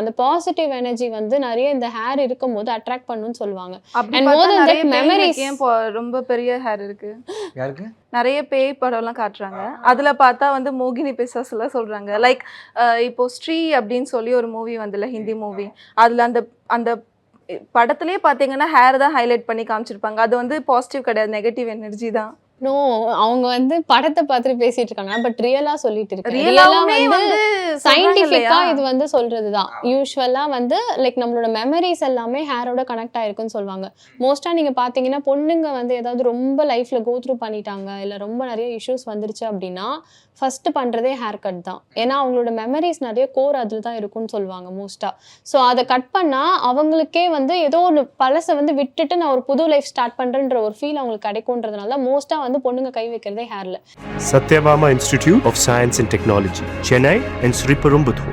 அந்த positive energy வந்து நிறைய இந்த ஹேர் இருக்கும்போது அட்ராக்ட் பண்ணுன்னு சொல்லுவாங்க. அப்படி And more பார்த்தா than that, நிறைய memories. பேய்களுக்கு ஏன் ரொம்ப பெரிய ஹேர் இருக்கு? யாருக்கு? நிறைய பேய் படம்லாம் காட்டுறாங்க. அதுல பார்த்தா வந்து மோகினி பிசாசுலாம் சொல்றாங்க. லைக் இப்போ ஸ்ரீ அப்படின்னு சொல்லி ஒரு மூவி வந்துல, ஹிந்தி மூவி. அதுல அந்த அந்த படத்திலேயே பார்த்தீங்கன்னா ஹேர் தான் ஹைலைட் பண்ணி காமிச்சிருப்பாங்க. அது வந்து பாசிட்டிவ் கிடையாது, நெகட்டிவ் எனர்ஜி தான். நோ, அவங்க வந்து படத்தை பார்த்துட்டு பேசிட்டு இருக்காங்க. பட் ரியலா சொல்லிட்டு இருக்காங்க. ரியலா ரியலாவுமே வந்து வந்து சயின்டிஃபிக்கா இல்லையா? இது வந்து சொல்றதுதான். யூஸ்வலா வந்து லைக் நம்மளோட மெமரிஸ் எல்லாமே ஹேரோட கனெக்ட் ஆயிருக்குன்னு சொல்லுவாங்க. மோஸ்டா நீங்க பாத்தீங்கன்னா பொண்ணுங்க வந்து ஏதாவது ரொம்ப லைஃப்ல கோ த்ரூ பண்ணிட்டாங்க, இல்ல ரொம்ப நிறைய இஷ்யூஸ் வந்துருச்சு அப்படின்னா ஃபர்ஸ்ட் பண்றதே ஹேர் கட் தான். ஏன்னா அவங்களோட மெமரிஸ் நிறைய கோர் அதில் தான் இருக்கும்னு சொல்லுவாங்க மோஸ்டா. ஸோ அதை கட் பண்ணா அவங்களுக்கே வந்து ஏதோ ஒன்று பழசை வந்து விட்டுட்டு நான் ஒரு புது லைஃப் ஸ்டார்ட் பண்றேன்ற ஒரு ஃபீல் அவங்களுக்கு கிடைக்கும்ன்றதுனால மோஸ்டா வந்து பொண்ணுங்க கை வைக்கிறதே ஹேர்ல. Satyabama Institute of Science and Technology, Chennai and Sri Perumbudur.